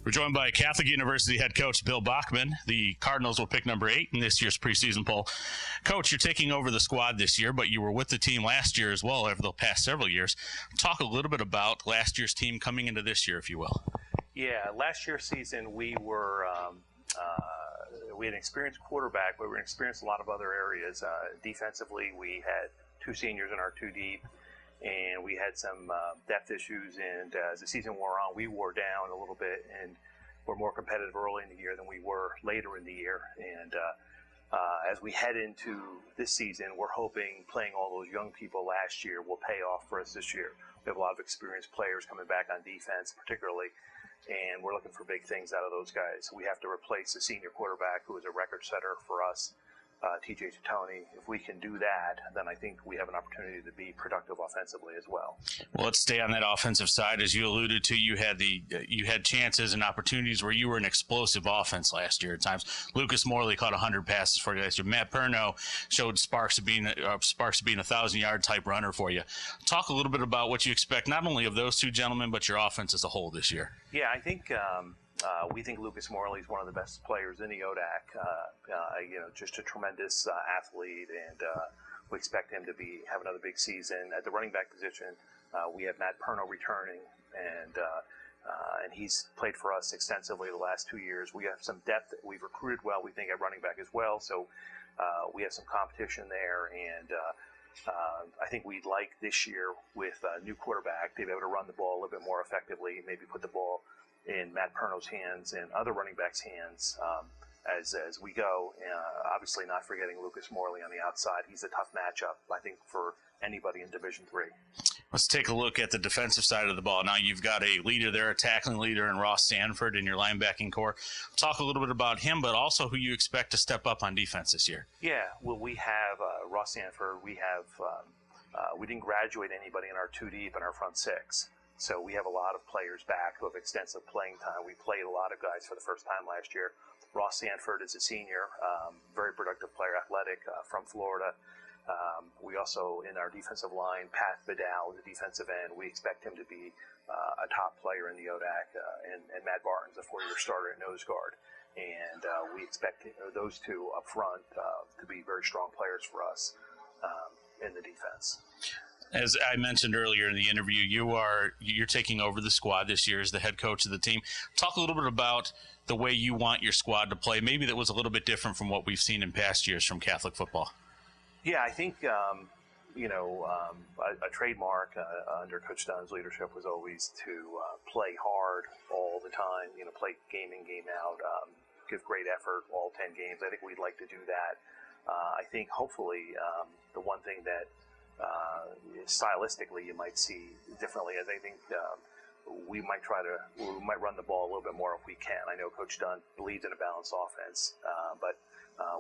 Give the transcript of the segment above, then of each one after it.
We're joined by Catholic University head coach Bill Bachman. The Cardinals will pick number 8 in this year's preseason poll. Coach, you're taking over the squad this year, but you were with the team last year as well over the past several years. Talk a little bit about last year's team coming into this year, if you will. Yeah, last year's season we had an experienced quarterback, but we experienced a lot of other areas. Defensively, we had 2 seniors in our 2 deep, and we had some depth issues. And as the season wore on, we wore down a little bit, and we're more competitive early in the year than we were later in the year. And as we head into this season, we're hoping playing all those young people last year will pay off for us this year. We have a lot of experienced players coming back on defense, particularly, and we're looking for big things out of those guys. We have to replace the senior quarterback who is a record setter for us, TJ Tony. If we can do that, then I think we have an opportunity to be productive offensively as well. Well, let's stay on that offensive side. As you alluded to, you had chances and opportunities where you were an explosive offense last year at times. Lucas Morley caught 100 passes for you last year. Matt Perno showed sparks of being a 1,000-yard type runner for you. Talk a little bit about what you expect not only of those 2 gentlemen, but your offense as a whole this year. Yeah, I think we think Lucas Morley is one of the best players in the ODAC. Just a tremendous athlete, and we expect him to have another big season. At the running back position, we have Matt Perno returning, and he's played for us extensively the last 2 years. We have some depth. We've recruited well, we think, at running back as well, so we have some competition there, and I think we'd like this year with a new quarterback to be able to run the ball a little bit more effectively, maybe put the ball in Matt Perno's hands and other running backs' hands as we go. Obviously not forgetting Lucas Morley on the outside. He's a tough matchup, I think, for anybody in Division III. Let's take a look at the defensive side of the ball. Now you've got a leader there, a tackling leader in Ross Sanford in your linebacking core. Talk a little bit about him, but also who you expect to step up on defense this year. Yeah, well, we have Ross Sanford. We didn't graduate anybody in our 2 deep and our front 6. So we have a lot of players back who have extensive playing time. We played a lot of guys for the first time last year. Ross Sanford is a senior, very productive player, athletic, from Florida. We also, in our defensive line, Pat Fidel, the defensive end, we expect him to be a top player in the ODAC, and Matt Barnes, a 4-year starter at nose guard. And we expect those 2 up front to be very strong players for us in the defense. As I mentioned earlier in the interview, you're taking over the squad this year as the head coach of the team. Talk a little bit about the way you want your squad to play. Maybe that was a little bit different from what we've seen in past years from Catholic football. Yeah, I think a trademark under Coach Dunn's leadership was always to play hard all the time. Play game in, game out, give great effort all 10 games. I think we'd like to do that. I think hopefully the one thing that stylistically you might see differently. I think we might run the ball a little bit more if we can. I know Coach Dunn believes in a balanced offense, but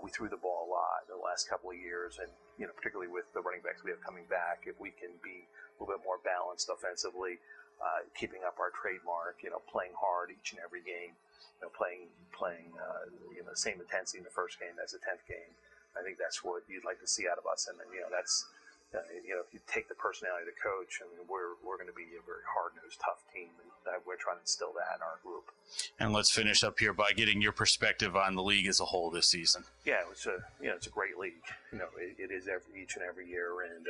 we threw the ball a lot in the last couple of years, and particularly with the running backs we have coming back, if we can be a little bit more balanced offensively, keeping up our trademark, playing hard each and every game, playing the same intensity in the first game as the 10th game. I think that's what you'd like to see out of us, and then that's. If you take the personality of the coach, we're going to be a very hard-nosed, tough team, and we're trying to instill that in our group. And let's finish up here by getting your perspective on the league as a whole this season. Yeah, it's a great league. It is each and every year, and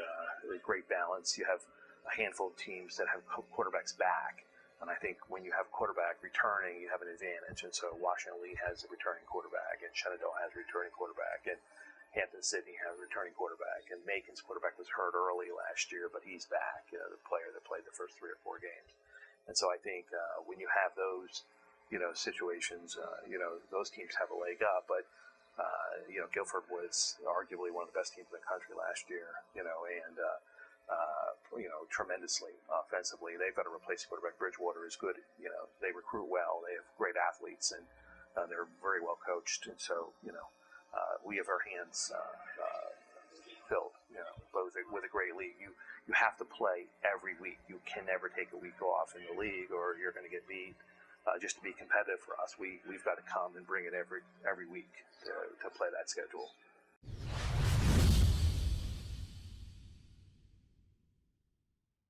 a great balance. You have a handful of teams that have quarterbacks back, and I think when you have quarterback returning, you have an advantage. And so Washington Lee has a returning quarterback, and Shenandoah has a returning quarterback, and Hampton Sydney has a returning quarterback, and Macon's quarterback was hurt early last year, but he's back, the player that played the first 3 or 4 games. And so I think when you have those, situations, those teams have a leg up. But, Guilford was arguably one of the best teams in the country last year, and tremendously offensively. They've got a replacement quarterback. Bridgewater is good. They recruit well. They have great athletes, and they're very well coached. And so, we have our hands filled, but with a great league. You have to play every week. You can never take a week off in the league, or you're going to get beat. Just to be competitive for us, we've got to come and bring it every week to play that schedule.